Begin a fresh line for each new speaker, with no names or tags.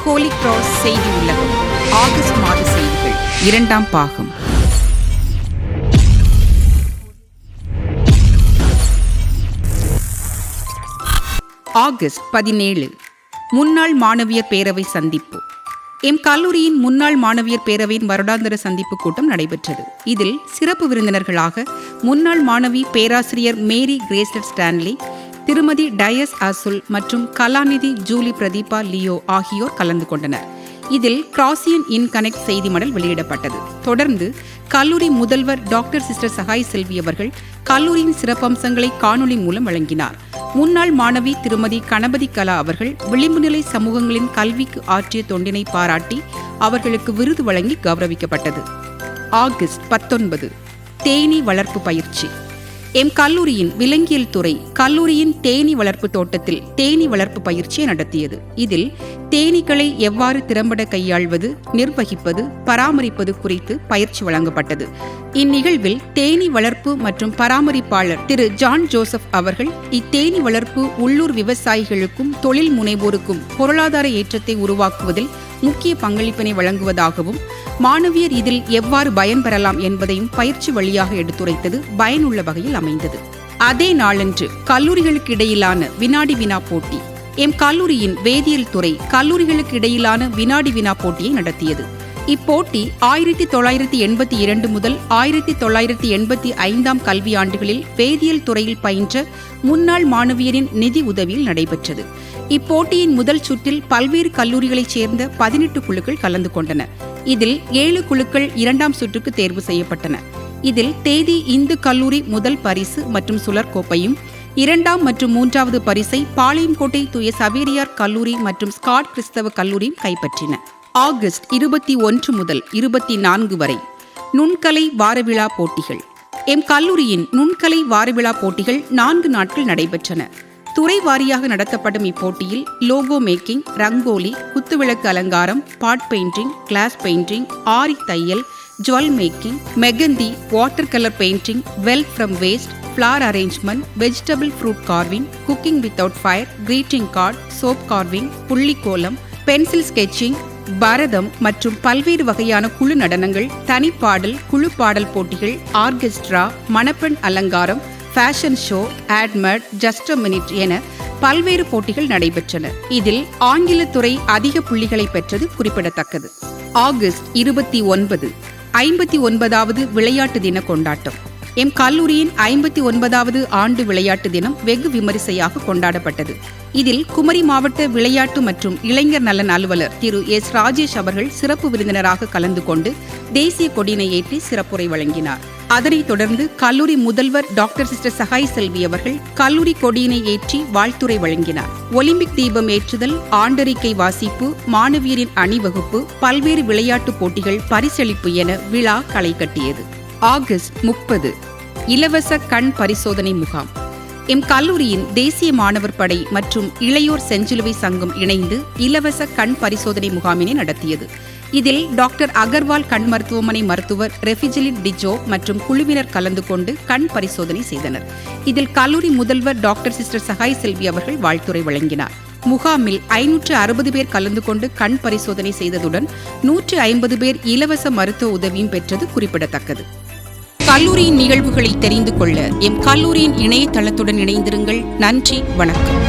Holi cross செய்தி உலகம் August மாத செய்திகள் 2ஆம் பாகம். ஆகஸ்ட் 17 முன்னாள் மாணவியர் பேரவை சந்திப்பு. எம் கல்லூரியின் முன்னாள் மாணவியர் பேரவையின் வருடாந்திர சந்திப்பு கூட்டம் நடைபெற்றது. இதில் சிறப்பு விருந்தினர்களாக முன்னாள் மாணவி பேராசிரியர் மேரி கிரேஸ்லட் ஸ்டான்லி, திருமதி டயஸ் அசுல் மற்றும் கலாநிதி ஜூலி பிரதீபா லியோ ஆகியோர் கலந்து கொண்டனர். இதில் கிராசியன் இன் கனெக்ட் செய்தி மடல் வெளியிடப்பட்டது. தொடர்ந்து கல்லூரி முதல்வர் டாக்டர் சிஸ்டர் சகாய் செல்வி அவர்கள் கல்லூரியின் சிறப்பம்சங்களை காணொலி மூலம் வழங்கினார். முன்னாள் மாணவி திருமதி கணபதி கலா அவர்கள் விளிம்பு நிலை சமூகங்களின் கல்விக்கு ஆற்றிய தொண்டினை பாராட்டி அவர்களுக்கு விருது வழங்கி கௌரவிக்கப்பட்டது. ஆகஸ்ட் 19 தேனீ வளர்ப்பு பயிற்சி. எம் கல்லூரியின் விலங்கியல் துறை கல்லூரியின் தேனீ வளர்ப்பு தோட்டத்தில் தேனீ வளர்ப்பு பயிற்சியை நடத்தியது. இதில் தேனீக்களை எவ்வாறு திறம்பட கையாள்வது, நிர்வகிப்பது, பராமரிப்பது குறித்து பயிற்சி வழங்கப்பட்டது. இந்நிகழ்வில் தேனீ வளர்ப்பு மற்றும் பராமரிப்பாளர் திரு ஜான் ஜோசப் அவர்கள் இத்தேனீ வளர்ப்பு உள்ளூர் விவசாயிகளுக்கும் தொழில் முனைவோருக்கும் பொருளாதார ஏற்றத்தை உருவாக்குவதில் முக்கிய பங்களிப்பினை வழங்குவதாகவும், மாணவியர் இதில் எவ்வாறு பயன்பெறலாம் என்பதையும் பயிற்சி வழியாக எடுத்துரைத்தது பயனுள்ள வகையில் அமைந்தது. அதே நாளன்று கல்லூரிகளுக்கு இடையிலான வினாடி வினா போட்டி. எம் கல்லூரியின் வேதியியல் துறை கல்லூரிகளுக்கு இடையிலான வினாடி வினா போட்டியை நடத்தியது. இப்போட்டி 1982 முதல் 1985 கல்வியாண்டுகளில் வேதியியல் துறையில் பயின்ற முன்னாள் மாணவியரின் நிதி உதவியில் நடைபெற்றது. இப்போட்டியின் முதல் சுற்றில் பல்வேறு கல்லூரிகளைச் சேர்ந்த 18 குழுக்கள் கலந்து கொண்டன. இதில் 7 குழுக்கள் 2ஆம் சுற்றுக்கு தேர்வு செய்யப்பட்டன. இதில் தேதி இந்து கல்லூரி முதல் பரிசு மற்றும் சுழற்கோப்பையும், 2ஆம் மற்றும் 3வது பரிசை பாளையங்கோட்டை தூய சவேரியார் கல்லூரி மற்றும் ஸ்காட் கிறிஸ்தவ கல்லூரியும் கைப்பற்றின. ஆகஸ்ட் 21 முதல் 24 வரை நுண்கலை வாரவிழா போட்டிகள். எம் கல்லூரியின் நுண்கலை வாரவிழா போட்டிகள் 4 நாட்கள் நடைபெற்றன. துறை வாரியாக நடத்தப்படும் இப்போட்டியில் லோகோ மேக்கிங், ரங்கோலி, குத்துவிளக்கு அலங்காரம், பாட் பெயிண்டிங், கிளாஸ் பெயிண்டிங், ஆரி தையல், jewel making, mehndi, water colour painting, wealth from waste, flower arrangement, vegetable fruit carving, cooking without fire, greeting card, soap carving, புள்ளிக்கோலம், பென்சில் ஸ்கெட்சிங், பரதம் மற்றும் பல்வேறு வகையான குழு நடனங்கள், தனிப்பாடல், குழு பாடல் போட்டிகள், ஆர்கெஸ்ட்ரா, மணப்பெண் அலங்காரம், fashion show, ad mad, just a minute என பல்வேறு போட்டிகள் நடைபெற்றன. இதில் ஆங்கிலத்துறை அதிக புள்ளிகளை பெற்றது குறிப்பிடத்தக்கது. ஆகஸ்ட் 29 59வது விளையாட்டு தின கொண்டாட்டம். எம் கல்லூரியின் 59வது ஆண்டு விளையாட்டு தினம் வெகு விமரிசையாக கொண்டாடப்பட்டது. இதில் குமரி மாவட்ட விளையாட்டு மற்றும் இளைஞர் நலன் அலுவலர் திரு எஸ் ராஜேஷ் அவர்கள் சிறப்பு விருந்தினராக கலந்து கொண்டு தேசிய கொடியினை ஏற்றி சிறப்புரை வழங்கினார். அதனைத் தொடர்ந்து கல்லூரி முதல்வர் டாக்டர் சிஸ்டர் சகாய் செல்வி அவர்கள் கல்லூரி கொடியினை ஏற்றி வாழ்த்துரை வழங்கினார். ஒலிம்பிக் தீபம் ஏற்றுதல், ஆண்டறிக்கை வாசிப்பு, மாணவியரின் அணிவகுப்பு, பல்வேறு விளையாட்டுப் போட்டிகள், பரிசளிப்பு என விழா களை கட்டியது. ஆகஸ்ட் 30 இலவச கண் பரிசோதனை முகாம். எம் கல்லூரியின் தேசிய மாணவர் படை மற்றும் இளையோர் செஞ்சிலுவை சங்கம் இணைந்து இலவச கண் பரிசோதனை முகாமினை நடத்தியது. இதில் டாக்டர் அகர்வால் கண் மருத்துவமனை மருத்துவர் ரெஃபிஜிலின் டிஜோ மற்றும் குழுவினர் கலந்து கொண்டு கண் பரிசோதனை செய்தனர். இதில் கல்லூரி முதல்வர் டாக்டர் சிஸ்டர் சகாய் செல்வி அவர்கள் வாழ்த்துரை வழங்கினார். முகாமில் 560 பேர் கலந்து கொண்டு கண் பரிசோதனை செய்ததுடன் 150 பேர் இலவச மருத்துவ உதவியும் பெற்றது குறிப்பிடத்தக்கது. கல்லூரியின் நிகழ்வுகளை தெரிந்து கொள்ள எம் கல்லூரியின் இணையதளத்துடன் இணைந்திருங்கள். நன்றி, வணக்கம்.